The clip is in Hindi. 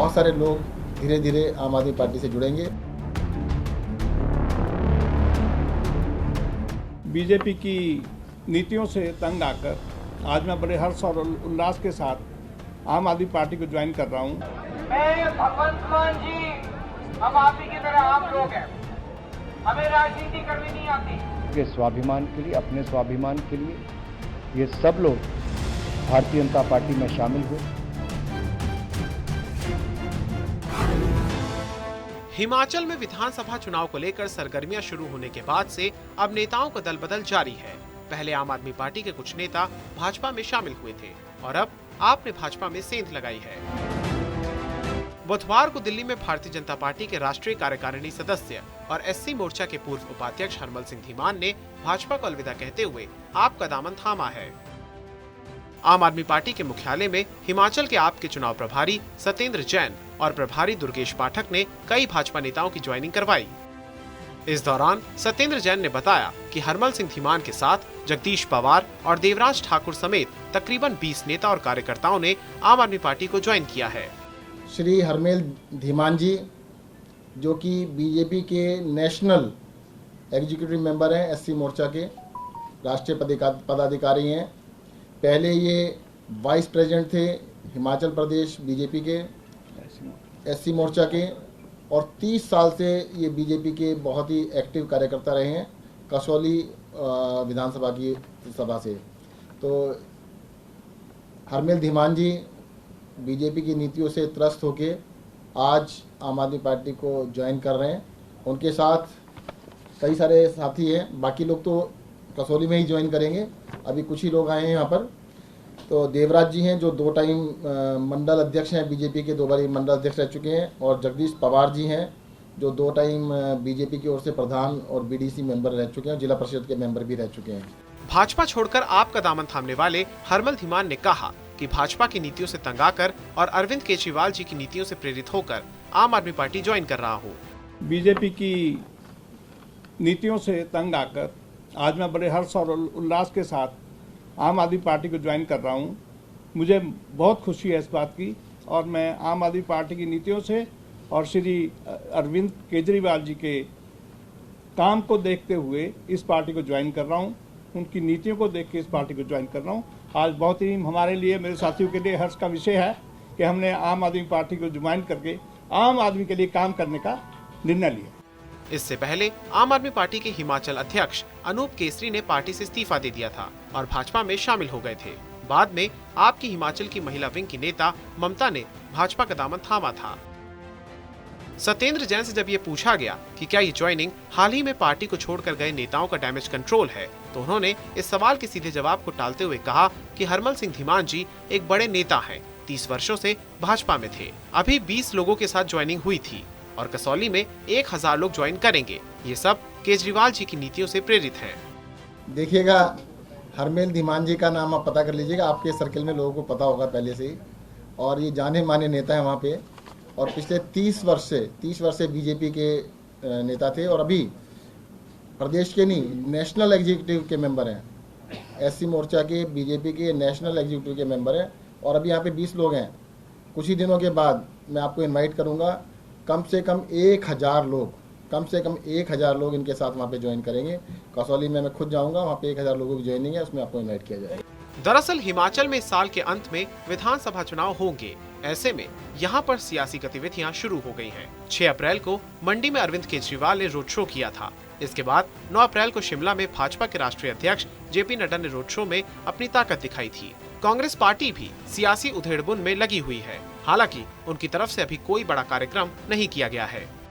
बहुत सारे लोग धीरे धीरे आम आदमी पार्टी से जुड़ेंगे। बीजेपी की नीतियों से तंग आकर आज मैं बड़े हर्ष और उल्लास के साथ आम आदमी पार्टी को ज्वाइन कर रहा हूँ। मैं भगवंत मान जी, हम आप ही की तरह आम लोग हैं, हमें राजनीति करनी नहीं आती। के स्वाभिमान के लिए, अपने स्वाभिमान के लिए ये सब लोग भारतीय जनता पार्टी में शामिल हुए। हिमाचल में विधानसभा चुनाव को लेकर सरगर्मियां शुरू होने के बाद से अब नेताओं का दल बदल जारी है। पहले आम आदमी पार्टी के कुछ नेता भाजपा में शामिल हुए थे और अब आपने भाजपा में सेंध लगाई है। बुधवार को दिल्ली में भारतीय जनता पार्टी के राष्ट्रीय कार्यकारिणी सदस्य और एससी मोर्चा के पूर्व उपाध्यक्ष हरमल सिंह धीमान ने भाजपा को अलविदा कहते हुए आपका दामन थामा है। आम आदमी पार्टी के मुख्यालय में हिमाचल के आप के चुनाव प्रभारी सत्येंद्र जैन और प्रभारी दुर्गेश पाठक ने कई भाजपा नेताओं की ज्वाइनिंग करवाई। इस दौरान सत्येंद्र जैन ने बताया कि हरमल सिंह धीमान के साथ जगदीश पवार और देवराज ठाकुर समेत तकरीबन 20 नेता और कार्यकर्ताओं ने आम आदमी पार्टी को ज्वाइन किया है। श्री हरमेल धीमान जी, जो कि बीजेपी के नेशनल एग्जीक्यूटिव मेंबर हैं, एससी मोर्चा के राष्ट्रीय पदाधिकारी हैं। पहले ये वाइस प्रेसिडेंट थे हिमाचल प्रदेश बीजेपी के एससी मोर्चा के, और 30 साल से ये बीजेपी के बहुत ही एक्टिव कार्यकर्ता रहे हैं कसौली विधानसभा की सभा से। तो हरमेल धीमान जी बीजेपी की नीतियों से त्रस्त होके आज आम आदमी पार्टी को ज्वाइन कर रहे हैं। उनके साथ कई सारे साथी हैं, बाकी लोग तो कसौली में ही ज्वाइन करेंगे। अभी कुछ ही लोग आए हैं यहाँ पर। तो देवराज जी हैं जो 2 टाइम मंडल अध्यक्ष हैं, बीजेपी के 2 बार मंडल अध्यक्ष रह चुके हैं, और जगदीश पवार जी हैं जो 2 टाइम बीजेपी की ओर से प्रधान और बीडीसी मेंबर रह चुके हैं, जिला परिषद के मेंबर भी रह चुके हैं। भाजपा छोड़कर आपका दामन थामने वाले हरमल धीमान ने कहा कि भाजपा की नीतियों से तंग आकर और अरविंद केजरीवाल जी की नीतियों से प्रेरित होकर आम आदमी पार्टी ज्वाइन कर रहा हूँ। बीजेपी की नीतियों से तंग आकर आज मैं बड़े हर्ष और उल्लास के साथ आम आदमी पार्टी को ज्वाइन कर रहा हूँ। मुझे बहुत खुशी है इस बात की, और मैं आम आदमी पार्टी की नीतियों से और श्री अरविंद केजरीवाल जी के काम को देखते हुए इस पार्टी को ज्वाइन कर रहा हूँ। उनकी नीतियों को देख के इस पार्टी को ज्वाइन कर रहा हूँ। आज बहुत ही हमारे लिए, मेरे साथियों के लिए हर्ष का विषय है कि हमने आम आदमी पार्टी को ज्वाइन करके आम आदमी के लिए काम करने का निर्णय लिया। इससे पहले आम आदमी पार्टी के हिमाचल अध्यक्ष अनूप केसरी ने पार्टी से इस्तीफा दे दिया था और भाजपा में शामिल हो गए थे। बाद में आपकी हिमाचल की महिला विंग की नेता ममता ने भाजपा का दामन थामा था। सत्येंद्र जैन से जब ये पूछा गया कि क्या ये ज्वाइनिंग हाल ही में पार्टी को छोड़कर गए नेताओं का डैमेज कंट्रोल है, तो उन्होंने इस सवाल के सीधे जवाब को टालते हुए कहा कि हरमल सिंह धीमान जी एक बड़े नेता हैं, 30 वर्षों से भाजपा में थे। अभी 20 लोगों के साथ ज्वाइनिंग हुई थी और कसौली में 1000 लोग ज्वाइन करेंगे। ये सब केजरीवाल जी की नीतियों से प्रेरित हैं। देखिएगा, हरमेल धीमान जी का नाम आप पता कर लीजिएगा, आपके सर्कल में लोगों को पता होगा पहले से ही, और ये जाने माने नेता है वहाँ पे, और पिछले 30 वर्ष से बीजेपी के नेता थे, और अभी प्रदेश के नहीं नेशनल एग्जीक्यूटिव के मेंबर हैं, एससी मोर्चा के बीजेपी के नेशनल एग्जीक्यूटिव के मेंबर हैं, और अभी यहाँ पे 20 लोग हैं। कुछ ही दिनों के बाद मैं आपको इनवाइट करूँगा, कम से कम 1000 लोग इनके साथ वहाँ पे ज्वाइन करेंगे। कसौली में मैं खुद जाऊँगा, वहाँ पे 1000 लोगों की ज्वाइनिंग है, उसमें आपको इन्वाइट किया जाएगा। दरअसल हिमाचल में इस साल के अंत में विधानसभा चुनाव होंगे। ऐसे में यहाँ पर सियासी गतिविधियाँ शुरू हो गई हैं। 6 अप्रैल को मंडी में अरविंद केजरीवाल ने रोड शो किया था। इसके बाद 9 अप्रैल को शिमला में भाजपा के राष्ट्रीय अध्यक्ष जेपी नड्डा ने रोड शो में अपनी ताकत दिखाई थी। कांग्रेस पार्टी भी सियासी उधेड़बुन में लगी हुई है। हालांकि उनकी तरफ से अभी कोई बड़ा कार्यक्रम नहीं किया गया है।